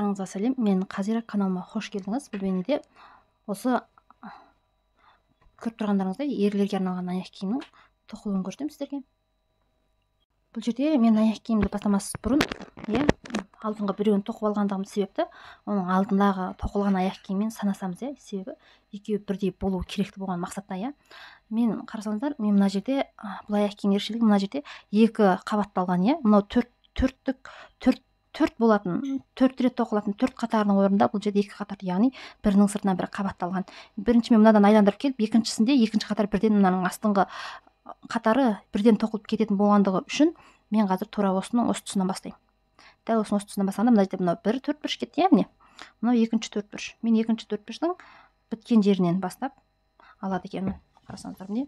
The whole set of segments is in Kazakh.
Барлығыңызға сәлем, мен Қазира, каналыма қош келдіңіз. Бұл бейнеде осы көріп тұрғандарыңыздай ерлерге арналған аяқ киімнің тоқылуын көрсетемін сіздерге. Бұл жерде мен аяқ киімді бастамас бұрын, алдыңғы біреуін тоқып алғандығым себепті, оның алдындағы тоқылған аяқ киіммен санасамыз, себебі екеуі бірдей болу керекті болған мақсатта. Мен қарасаңыздар, мен мына жерде бұл аяқ киім ерекшелігі мына жерде екі қабатталған, мынау төрт болатын, төрт рет тоқылатын төрт қатарының орнында бұл жерде екі қатар, яғни бірінің сыртынан бірі қабатталған. Бірінші мен мынадан айналдырып келіп, екіншісінде екінші қатар бірден мынаның астыңғы қатары бірден тоқылып кететін болғандығы үшін мен қазір тура осының осы тұсынан бастаймын. Дәл осының осы тұсынан бастағанда мына жерде мынау бір төртбұрыш кетті, міне. Мынау екінші төртбұрыш. Мен екінші төртбұрыштың біткен жерінен бастап алады екенмін. Қарасаңыздар, міне.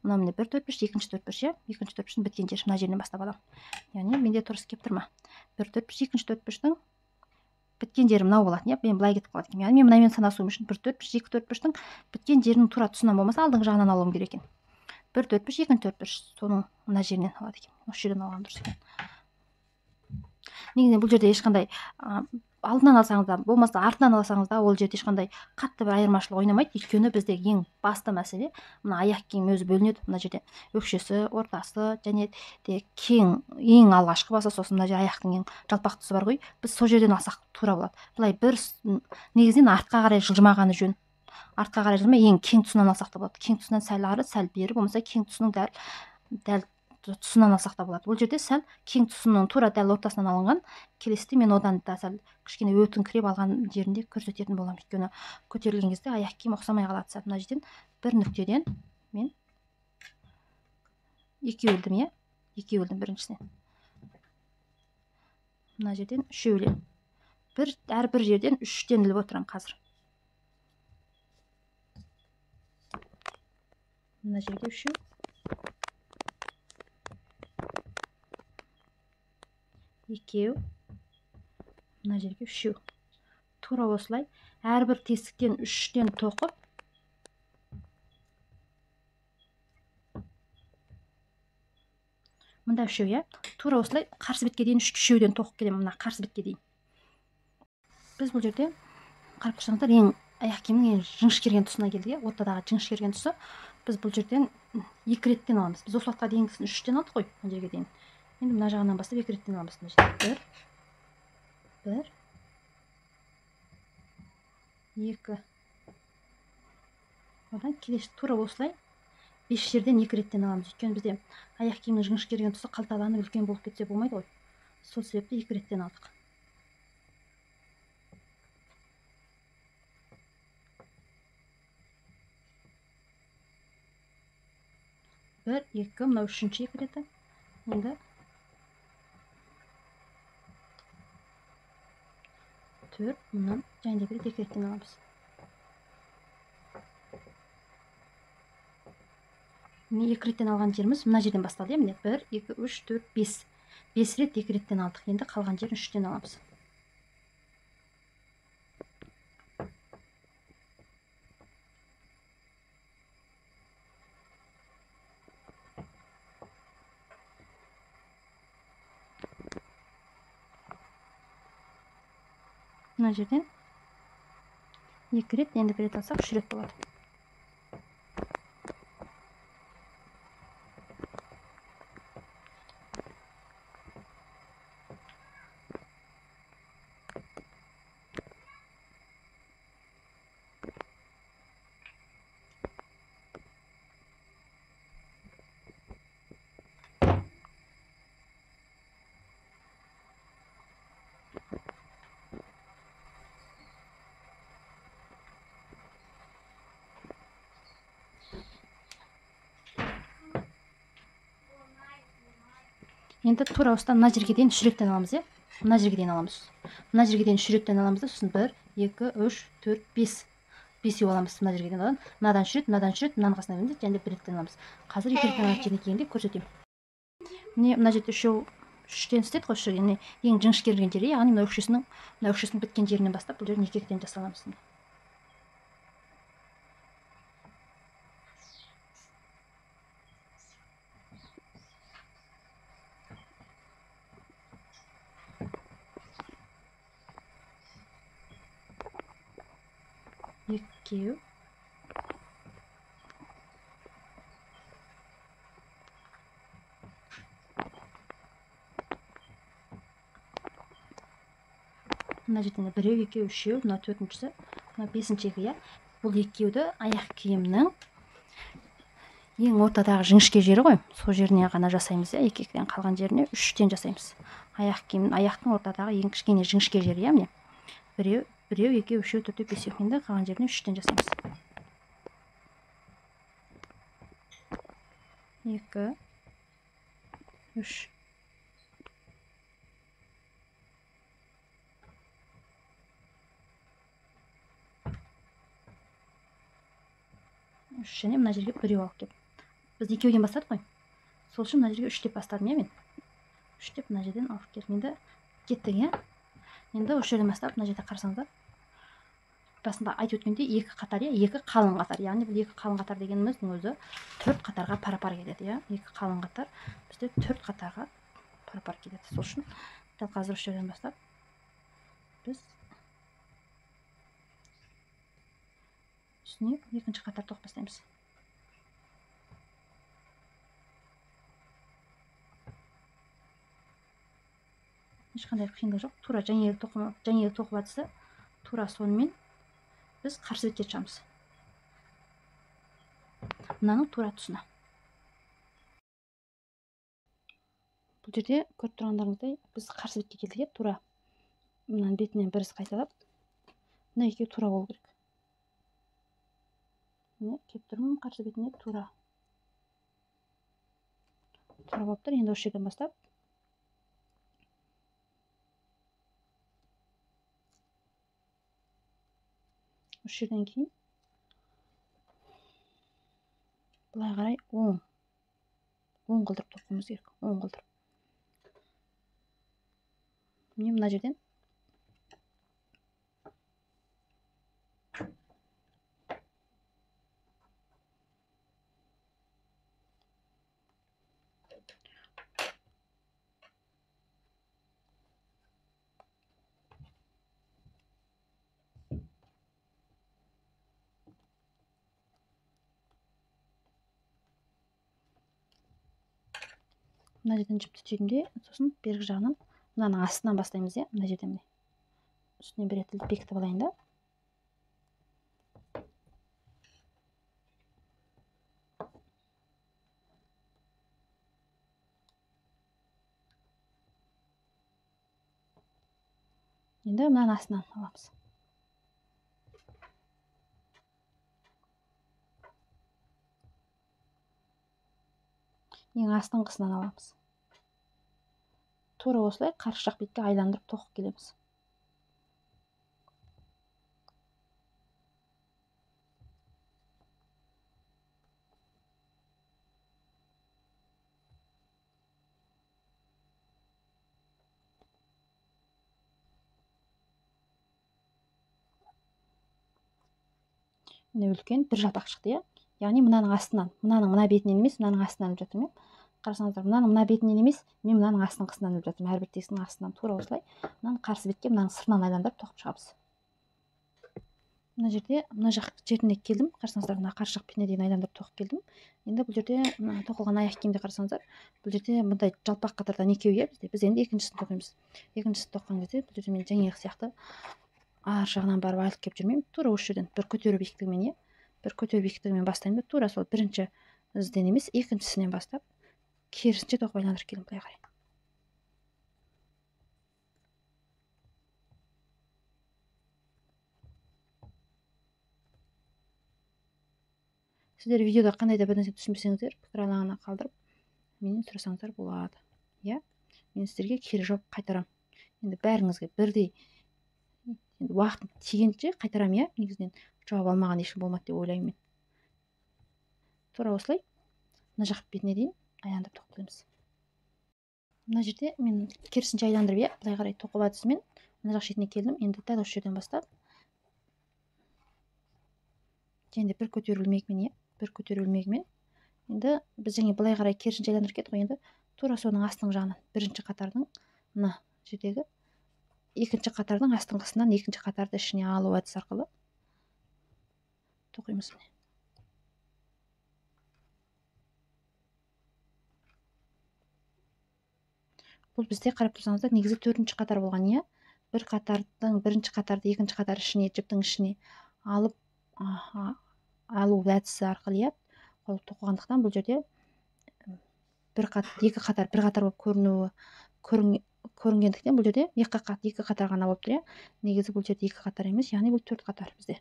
Мынау міне бір төртбұрыш, екінші төртбұрыш, екінші төртбұрыштың біткен жері мына жерінен бастап аламын. Яғни менде дұрыс келіп тұр ма? Бір төртбұрыш, екінші төртбұрыштың біткен жері мынау болады, мен былай кетіп қалады екен. Яғни мен мынамен санасуым үшін бір төртбұрыш, екі төртбұрыштың біткен жерінің тура тұсынан болмаса алдыңғы жағынан алуым керек екен. Бір төртбұрыш, екінші төртбұрыш, соның мына жерінен алады екен. Осы жерден алған дұрыс екен. Негізінен бұл жерде ешқандай алдынан алсаңыз да, болмаса артынан алсаңыз да, ол жерде ешқандай қатты бір айырмашылық ойнамайды. Өйткені бізде ең басты мәселе мына аяқ киім өзі бөлінеді. Мына жерде өкшесі, ортасы және де кең, ең алғашқы басы, сосын мына жерде аяқтың ең жалпақ тұсы бар ғой. Біз сол жерден алсақ тура болады. Былай бір негізінен артқа қарай жылжымағаны жөн. Артқа қарай жылжымай ең кең тұсынан алсақ та болады. Кең тұсынан сәл ары, сәл бері, болмаса кең тұсының дәл тұсынан алсақ та болады. Бұл жерде сәл кең тұсының тура дәл ортасынан алынған. Келесіде мен одан да сәл кішкене өтіңкіреп алған жерінде көрсететін боламын. Өйткені көтерілген кезде аяқ киім ұқсамай қалады. Сәл мына жерден бір нүктеден мен екеуілдім, екеуілдім біріншісінен. Мына жерден үшеулен. Әрбір жерден үштен іліп отырамын қазір. Мына жерге үшеу. Екеу, мына жерге үшеу. Тура осылай әрбір тесіктен үштен тоқып, мында үшеу, тура осылай қарсы бетке дейін үшеуден тоқып келемін, мына қарсы бетке дейін. Біз бұл жерде қарап тұрсаңыздар, ең аяқ киімнің ең жіңішкерген тұсына келді, ортадағы жіңішкерген тұсы. Біз бұл жерден екі реттен аламыз. Біз осы уақытқа дейінгісін үштен алдық қой, мына жерге дейін. Енді мына жағынан бастап екі реттен аламыз. Бір, екі. Одан келесі тура осылай 5 жерден екі реттен аламыз. Өйткені бізде аяқ киімнің жіңішкерген тұсы қалталанып үлкен болып кетсе болмайды ғой. Сол себепті екі реттен алдық. Бір, екі, мынау үшінші екі реті. Енді төрт, мұнан және де екі реттен аламыз. Міне екі реттен алған жеріміз мына жерден басталды, міне 1, 2, 3, 4, 5. 5 рет екі реттен алдық. Енді қалған жерін үштен аламыз. Мына жерден екі рет, енді бір рет алсақ үш рет болады. Енді тура осыдан мына жерге дейін үш реттен аламыз, мына жерге дейін аламыз. Мына жерге дейін үш реттен аламыз да, сосын 1, 2, 3, 4, 5. 5 аламыз мына жерге дейін аламыз. Мынадан үш рет, мынадан үш рет, мынаның қасына бөлінеді, және бір реттен аламыз. Қазір екі реттен алатын жеріне келгенде көрсетемін. Міне мына жерде үшеу үштен істеді ғой, яғни ең жіңішкерген жері, яғни мына өкшесінің біткен жерінен бастап бұл жерін екі реттен жасаламыз. екеу, мына жерде біреу, екеу, үшеу, мына төртіншісі, мына бесіншегі, иә. Бұл екеуді аяқ киімнің ең ортадағы жіңішке жері ғой, сол жеріне ғана жасаймыз, иә. Екі-екіден қалған жеріне үштен жасаймыз. Аяқ киім, аяқтың ортадағы ең кішкене жіңішке жері, иә, міне. Біреу, екеу, үшеу, төртеу, бесеу, енді қалған жеріне үштен жасаймыз. 2, 3. Және мына жерге біреу алып кеп. Біз екеуден бастадық қой. Сол үшін мына жерге 3 деп бастадым, иә, мен. 3 деп мына жерден алып келдім. Енді кеттік, иә. Енді осы жерден бастап мына жерде қарасаңыздар, басында айтып өткендей 2 қатар, иә, 2 қалың қатар. Яғни бұл 2 қалың қатар дегеніміздің өзі 4 қатарға пара-пар келеді, иә. 2 қалың қатар бізде 4 қатарға пара-пар келеді. Сол үшін дәл қазір осы жерден бастап біз үстіне екінші қатар тоқып бастаймыз. Ешқандай қиындық жоқ. Тура жәнегі тоқып жатса, тура сонымен біз қарсы бетке тұшамыз. Мынаның тура тұсына. Бұл жерде көріп тұрғандарыңыздай біз қарсы бетке келдік, тура мынаның бетінен бір із қайталап, мына екеуі тура болу керек. Міне, келіп тұрмын қарсы бетіне тура. Тура болып тұр. Енді осы жерден бастап осы жерден кейін былай қарай оң қылдырып тоқуымыз керек. Оң қылдырып. Міне мына жерден жіпті түйдім де, сосын бергі жағынан мынаның астынан бастаймыз, иә. Мына жерден міне. Үстіне бір рет бекітіп алайын да. Енді мынаның астынан аламыз. Ең астыңғысынан аламыз. Тура осылай қарсы жақ бетке айландырып тоқып келеміз. Міне үлкен бір жалпақ шықты, иә. Яғни мынаның астынан, мынаның мына бетінен емес, мынаның астынан іліп жатырмын, иә. Қарасаңыздар, мынаның мына бетінен емес, мен мынаның астыңғысынан іліп жатырмын. Әрбір тесінің астынан тура осылай мынаның қарсы бетке мынаның сыртынан айландырып тоқып шығамыз. Мына жерде мына жақ жеріне келдім. Қарасаңыздар, мына қарсы жақ бетіне дейін айландырып тоқып келдім. Енді бұл жерде мына тоқылған аяқ киімде қарасаңыздар, бұл жерде мындай жалпақ қатардан екеу, иә, бізде. Біз енді екіншісін тоқимыз. Екіншісін тоққан кезде бұл жерде мен жаңағы сияқты ар жағынан барып айлып келіп жүрмеймін. Тура осы жерден бір көтеру биіктігімен, иә. Бір көтеру биіктігімен бастаймын да, тура сол бірінші ізден емес, екіншісінен бастап керісінше тоқып айландырып келдім, былай қарай. Сіздер видеода қандай да бір нәрсе түсінбесеңіздер, пікір алаңына қалдырып, менен сұрасаңыздар болады. Иә, мен сіздерге кері жауап қайтарам. Енді бәріңізге бірдей уақыт тигенше қайтарам, иә. Негізінен жауап алмаған ешкім болмады деп ойлаймын мен. Тура осылай мына жақ бетіне дейін айландырып тоқып келеміз. Мына жерде мен керісінше айландырып, иә, былай қарай тоқып әдісімен мына жақ шетіне келдім. Енді дәл осы жерден бастап енді бір көтерілмегімен, иә, бір көтерілмегімен енді біз жаңа былай қарай керісінше айландырып кеттік қой. Енді тура соның астыңғы жағынан бірінші қатардың мына жердегі екінші қатардың астыңғысынан екінші қатарды ішіне алу әдісі арқылы тоқимыз. Бұл бізде қарап тұрсаңыздар негізі 4-ші қатар болған, иә. Бір қатардың 1-ші қатарды 2-ші қатар ішіне, жіптің ішіне алу әдісі арқылы, иә, қойып тоқығандықтан бұл жерде екі қатар бір қатар болып көрінгендіктен бұл жерде екі қатар ғана болып тұр, иә. Негізі бұл жерде екі қатар емес, яғни бұл 4 қатар бізде.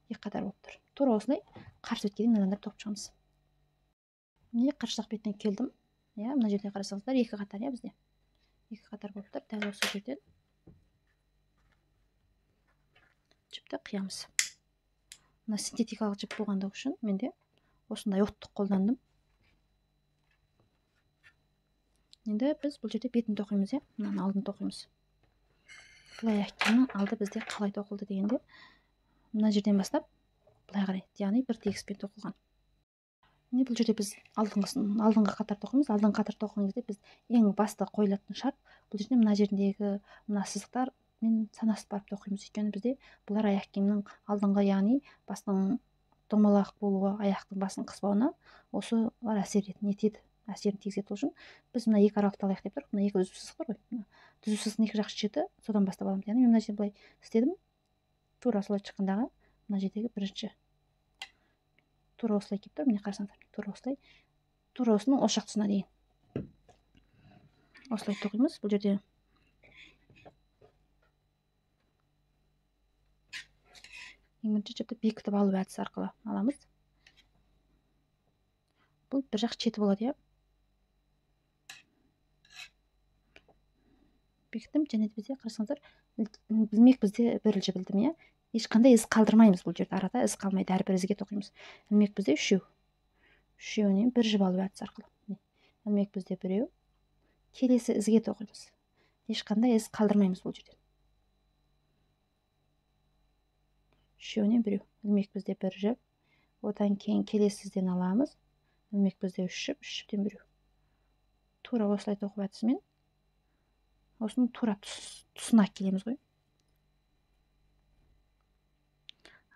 Екі қатар болып тұр. Тура осылай қарсы бетке мынадан тоқып шығамыз. Міне қарсы жақ бетіне келдім. Иә, мына жерде қарасаңыздар екі қатар, иә, бізде. Екі қатар болып тұр. Дәл осы жерден жіпті қиямыз. Мына синтетикалық жіп болғандығы үшін менде осындай оттық қолдандым. Енді біз бұл жерде бетін тоқимыз, иә, мынаны алдын тоқимыз. Бұл аяқ киімнің алды бізде қалай тоқылды дегенде, мына жерден бастап былай қарай, яғни бір тегіспен тоқылған. Міне бұл жерде біз алдыңғы қатар тоқимыз. Алдыңғы қатар тоқыған кезде біз ең басты қойылатын шарт, бұл жерде мына жеріндегі мына сызықтар мен санасып барып тоқимыз. Өйткені бізде бұлар аяқ киімнің алдыңғы, яғни бастың домалақ болуы, аяқтың басын қыспауына осылар әсерін тигізеді. Үшін біз мына екі аралықты алайық деп тұрмық. Мына екі түзу сызық бар ғой. Түзу сызықтың екі жақ шеті, содан бастап аламыз. Яғни мен мына жерде былай істедім. Тура солай шыққандағы мына жердегі бірінші тура осылай келіп тұр. Міне қарасаңыздар, тура осылай, тура осының осы жақ тұсына дейін осылай тоқимыз. Бұл жерде ең бірінші жіпті бекітіп алу әдісі арқылы аламыз. Бұл бір жақ шеті болады, иә. Бекіттім, және де бізде қарасаңыздар, білмек бізде бір ілжі білдім, иә. Ешқандай із қалдырмаймыз бұл жерде, арада із қалмайды, әрбір ізге тоқимыз. Ілмек бізде үшеуінен бір жіп алу әдісі арқылы. Ілмек бізде біреу, келесі ізге тоқимыз. Ешқандай із қалдырмаймыз бұл жерде. Үшеуінен біреу. Ілмек бізде бір жіп, одан кейін келесі ізден аламыз. Ілмек бізде үш жіптен біреу. Тура осылай тоқып әдісімен осының тура тұсына келеміз ғой.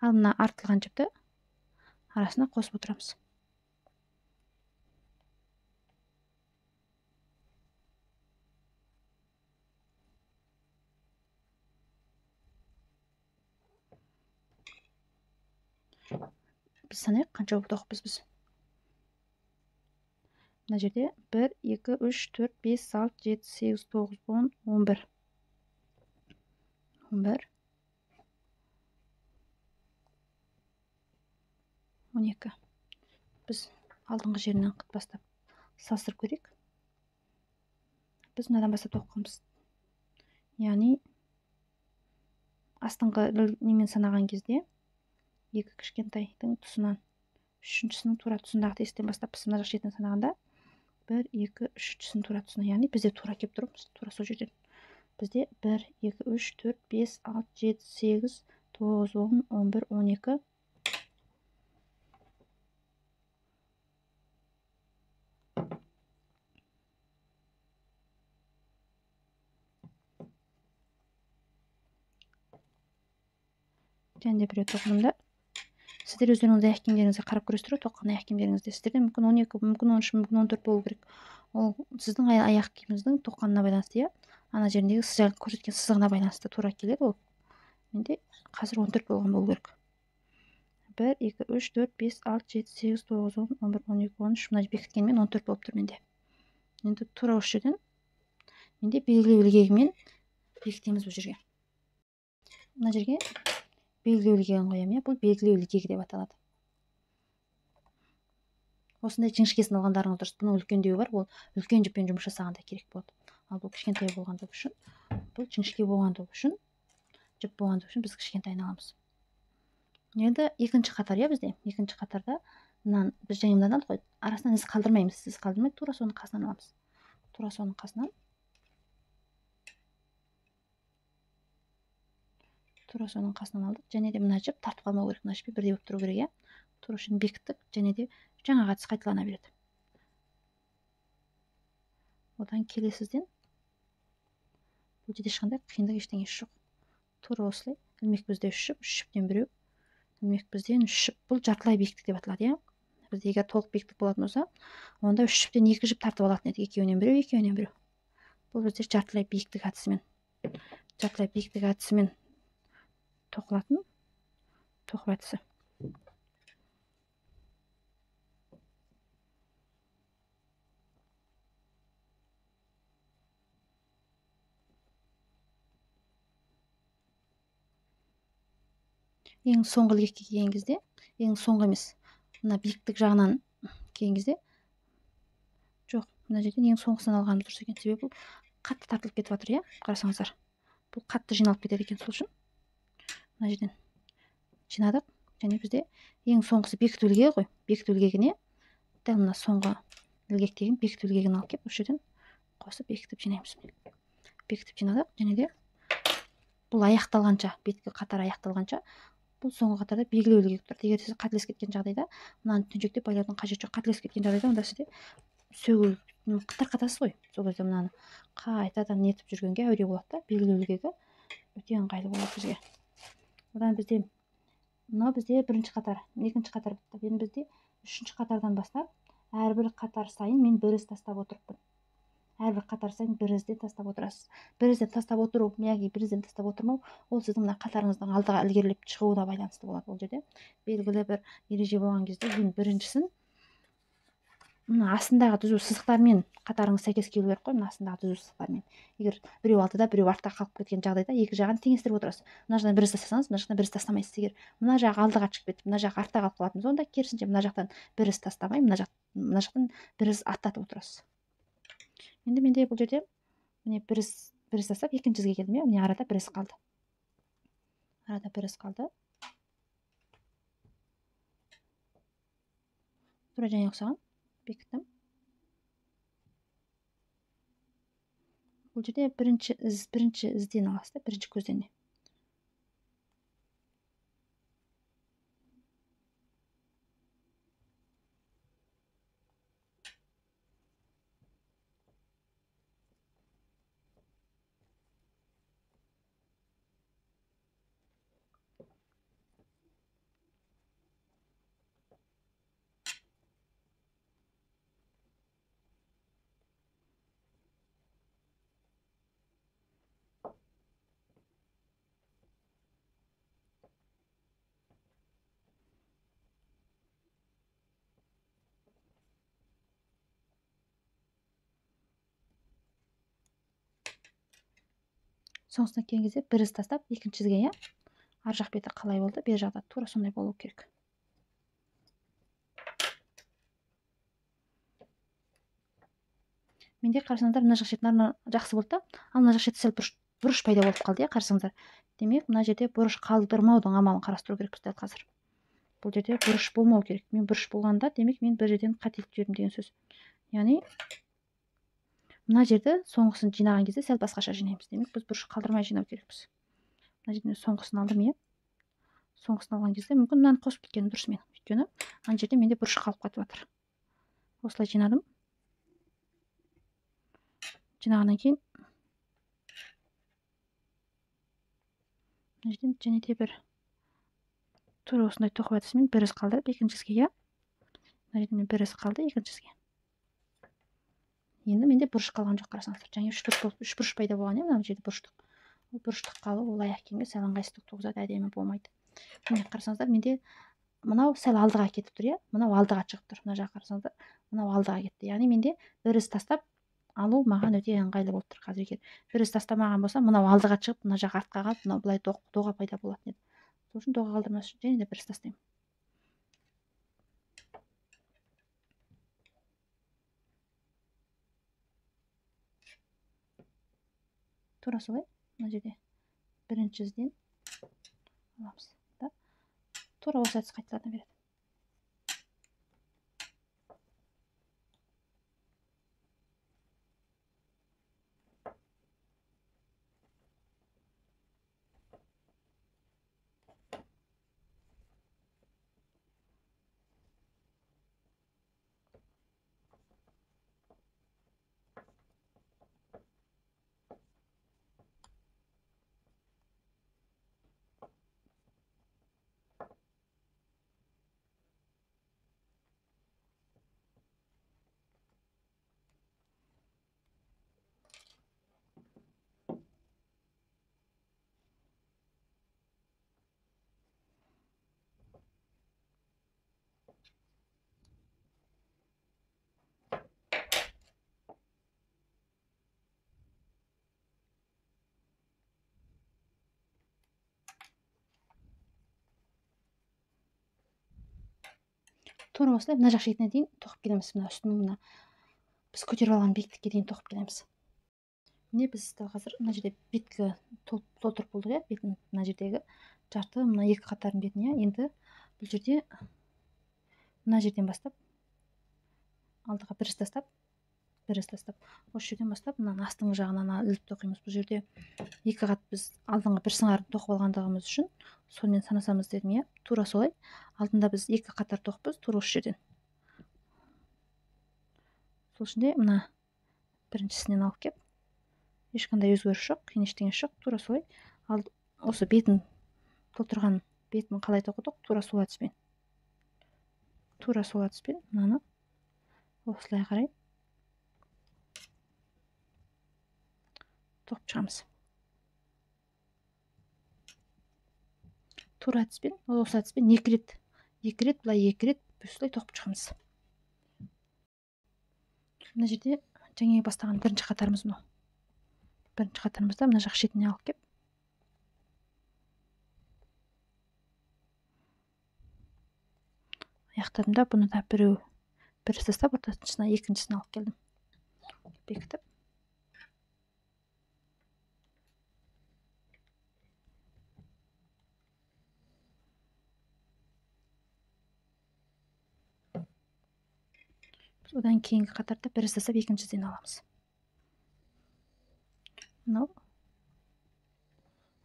Ал мына артылған жіпті арасына қосып отырамыз. Біз санайық, қанша болып тоқыппыз біз. Мына жерде 1, 2, 3, 4, 5, 6, 7, 8, 9, 10, 11. 11. 12. Біз алдыңғы жерінен бастап салыстырып көрейік. Біз мынадан бастап тоқығанбыз. Яғни астыңғы немен санаған кезде екі кішкентайдың тұсынан, үшіншісінің тура тұсындағы тесіктен бастап біз мына жақ шетінен санағанда 1, 2, 3-шісінің тура тұсына, яғни бізде тура келіп тұрмыз, тура сол жерден. Бізде 1, 2, 3, 4, 5, 6, 7, 8, 9, 10, 11, 12. Және де біреу тоқымында. Сіздер өздеріңіз аяқ киімдеріңізге қарап көресіздер, тоқыған аяқ киімдеріңізде. Сіздерде мүмкін 12, мүмкін 13, мүмкін 14 болу керек. Ол сіздің аяқ киіміңіздің тоққанына байланысты, иә. Ана жеріндегі сіз көрсеткен сызығына байланысты тура келеді ол. Менде қазір 14 болған болу керек. 1, 2, 3, 4, 5, 6, 7, 8, 9, 10, 11, 12, 13, мына бекіткенмен 14 болып тұр менде. Енді тура осы жерден менде белгілеу ілгегімен бекітеміз бұл жерге. Мына жерге белгілеу ілгегін қоямын, бұл белгілеу ілгегі деп аталады. Осындай жіңішкесін алғандарыңыз дұрыс. Бұның үлкендеуі бар, ол үлкен жіппен жұмыс жасағанда керек болады. Ал бұл кішкентай болғандығы үшін, бұл жіңішке болғандығы үшін, жіп болғандығы үшін біз кішкентайын аламыз. Енді екінші қатар, иә, бізде екінші қатарда біз және мынадан қойып, арасынан із қалдырмаймыз. Із қалдырмай, тура соның қасынан аламыз. Тура соның қасынан. Тура соның қасынан алдық. Және де мына жіп тартып қалмау керек. Мына жіппен бірдей болып тұру керек, иә. Тура үшін бекіттік, және де жаңа әдіс қайталана береді. Одан келесізден бұл жерде ешқандай қиындық ештеңесі жоқ. Тура осылай ілмек бізде үш жіп, үш жіптен біреу демек бізден 3 жіп, бұл жартылай биіктік деп аталады, иә. Бізде егер толық биіктік болатын болса, онда 3 жіптен 2 жіп тартып алатын едік, екеуінен біреу. Бұл бізде жартылай биіктік әдісімен тоқылатын тоқу әдісі. Ең соңғы ілгекке келген кезде, ең соңғы емес, мына биіктік жағынан келген кезде, жоқ, мына жерден ең соңғысынан алғанымыз дұрыс екен, себебі бұл қатты тартылып кетіп жатыр, иә, қарасаңыздар. Бұл қатты жиналып кетеді екен, сол үшін мына жерден жинадық, және бізде ең соңғысы бекіту ілгегі ғой. Бекіту ілгегіне дәл мына соңғы ілгектеген бекіту ілгегін алып келіп, осы жерден қосып бекітіп жинаймыз. Бекітіп жинадық, және де бұл аяқталғанша, беткі қатар аяқталғанша, бұл соңғы қатарда белгілеу ілгегі тұрады. Егер сіз қателесіп кеткен жағдайда, мынаны түнжектеп байлаудың қажеті жоқ. Қателесіп кеткен жағдайда, онда сізде сөгу тарқатасыз ғой. Сол кезде мынаны қайтадан нетіп жүргенге әуре болады да, белгілеу ілгегі өте ыңғайлы болады бізге. Одан бізде бірінші қатар, екінші қатар бітті. Енді бізде үшінші қатардан бастап әрбір қатар сайын мен бір із тастап отырыппын. Әрбір қатар сайын бір ізден тастап отырасыз. Бір ізден тастап отыру, яғни бір ізден тастап отырмау, ол сіздің мына қатарыңыздың алдыға ілгерілеп шығуына байланысты болады. Ол жерде белгілі бір ереже болған кезде, ең біріншісін мына астындағы түзу сызықтармен қатарыңыз сәйкес келу керек қой, мына астындағы түзу сызықтармен. Егер біреу алдыда, біреу артта қалып кеткен жағдайда екі жағын теңестіріп отырасыз. Мына жақтан бір із тастасаңыз, мына жақтан бір із тастамайсыз. Егер мына жағы алдыға шығып кетіп, мына жағы артта қалып қалатын болса, онда керісінше мына жақтан бір із тастамай, мына жақтан бір із аттатып отырасыз. Енді менде бұл жерде міне бір із тастап екінші ізге келдім, иә, міне арада бір із қалды. Тура және ұқсаған бекіттім. Бұл жерде бірінші ізден аласыз, бірінші көзден. Соңғысына келген кезде бір із тастап екінші ізге, иә. Ар жақ беті қалай болды, бер жақта тура сондай болу керек. Менде қарасаңыздар, мына жақ шетін жақсы болды да, ал мына жақ шеті сәл бұрыш пайда болып қалды, иә, қарасаңыздар. Демек, мына жерде бұрыш қалдырмаудың амалын қарастыру керекпіз дәл қазір. Бұл жерде бұрыш болмау керек. Мен бұрыш болғанда, демек мен бір жерден қателік жібердім деген сөз. Яғни мына жерді соңғысын жинаған кезде сәл басқаша жинаймыз. Демек, біз бұрыш қалдырмай жинау керекпіз. Мына жерден соңғысын алдым, иә. Соңғысын алған кезде мүмкін мынаны қосып кеткенім дұрыс мен. Өйткені ана жерде менде бұрыш қалып кетіп жатыр. Осылай жинадым. Жинағаннан кейін мына жерден және де бір тура осындай тоқу әдісімен бір із қалдырып екінші ізге, иә. Мына жерден бір із қалды екінші ізге. Енді менде бұрыш қалған жоқ, қарасаңыздар. Және үш бұрыш пайда болған, иә, мына жерде бұрыштық. Ол бұрыштық қалу, ол аяқ киімге сәл ыңғайсыздық туғызады, әдемі болмайды. Міне қарасаңыздар, менде мынау сәл алдыға кетіп тұр, иә. Мынау алдыға шығып тұр. Мына жаққа қарасаңыздар, мынау алдыға кетті. Яғни менде бір із тастап алу маған өте ыңғайлы болып тұр қазір. Егер бір із тастамаған болса, мынау алдыға шығып, мына жақ артқа қалып, мынау былай доға пайда болатын еді. Сол үшін доға қалдырмас үшін және де бір із тастаймын. Тура солай, мына жерде бірінші ізден аламыз. Тура осы әдіс қайталана береді. тура осылай мына жақ шетіне дейін тоқып келеміз. Мына үстінің мына біз көтеріп алған биіктікке дейін тоқып келеміз. Міне біз қазір мына жерде беткі толтырып болдық, иә, бетін мына жердегі жарты мына екі қатардың бетін, иә. Енді бұл жерде мына жерден бастап алдыға бір тастап осы жерден бастап мына астыңғы жағынан іліп тоқимыз. Бұл жерде екі қат біз алдыңғы бір сыңарын тоқып алғандығымыз үшін сонымен санасамыз дедім, иә. Тура солай алдында біз екі қатар тоқыппыз, тура осы жерден. Сол үшін де мына біріншісінен алып кеп, ешқандай өзгеріс жоқ, қиын ештеңе жоқ, тура солай осы бетін толтырған бетін қалай тоқыдық, тура сол әдіспен мынаны осылай қарай тоқып шығамыз. Тура әдіспен, осы әдіспен екі рет былай екі рет осылай тоқып шығамыз. Мына жерде жаңа бастаған бірінші қатарымыз мынау. Бірінші қатарымызда мына жақ шетіне алып кеп, аяқтадым да, бұны да бір тастап ортасына екіншісін алып келдім. Бекітіп, одан кейінгі қатарда бір тастап екіншіден аламыз. Мынау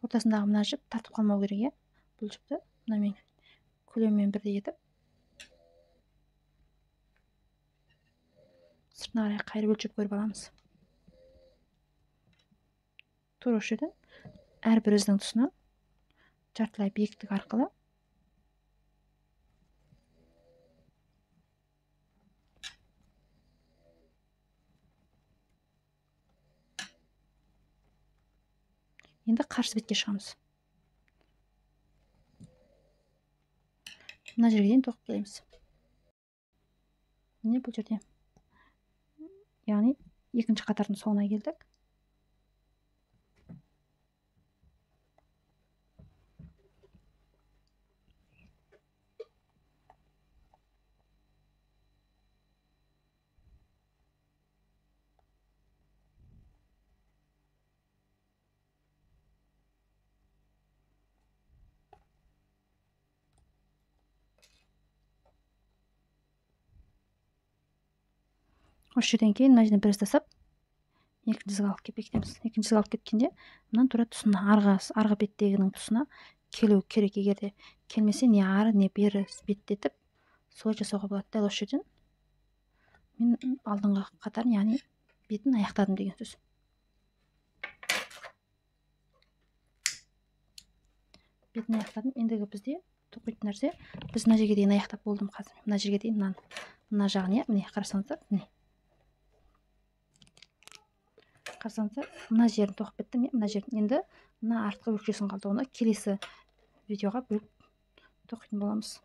ортасындағы мына жіп тартып қалмау керек, иә. Бұл жіпті мынамен көлеммен бірдей етіп сыртына қарай қайырып өлшеп көріп аламыз. Тура осы жерден әрбір іздің тұсынан жартылай биіктік арқылы енді қарсы бетке шығамыз. Мына жерге дейін тоқып келеміз. Міне бұл жерде, яғни екінші қатардың соңына келдік. Осы жерден кейін мына жерден бір тастап екіншісіге алып кеп бекітеміз. Екіншісіге алып кеткенде мынан тура тұсына, арғы беттегінің тұсына келу керек. Егер де келмесе, не ары не бері беттетіп солай жасауға болады. Дәл осы жерден мен алдыңғы қатарын, яғни бетін аяқтадым деген сөз. Бетін аяқтадым. Ендігі бізде тоқитын нәрсе, біз мына жерге дейін аяқтап болдым қазір. Мына жерге дейін мына жағын, міне қарасаңыздар, міне. Қарасаңыздар, мына жерін тоқып біттім, мына жерін. Енді мына артқы өкшесін қалды, оны келесі видеоға бөліп тоқитын боламыз.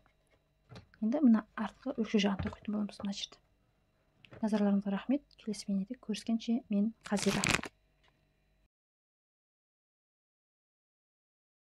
Енді мына артқы өкше жағын тоқитын боламыз мына жерді. Назарларыңызға рахмет. Келесі бейнеде көріскенше, мен Қазира.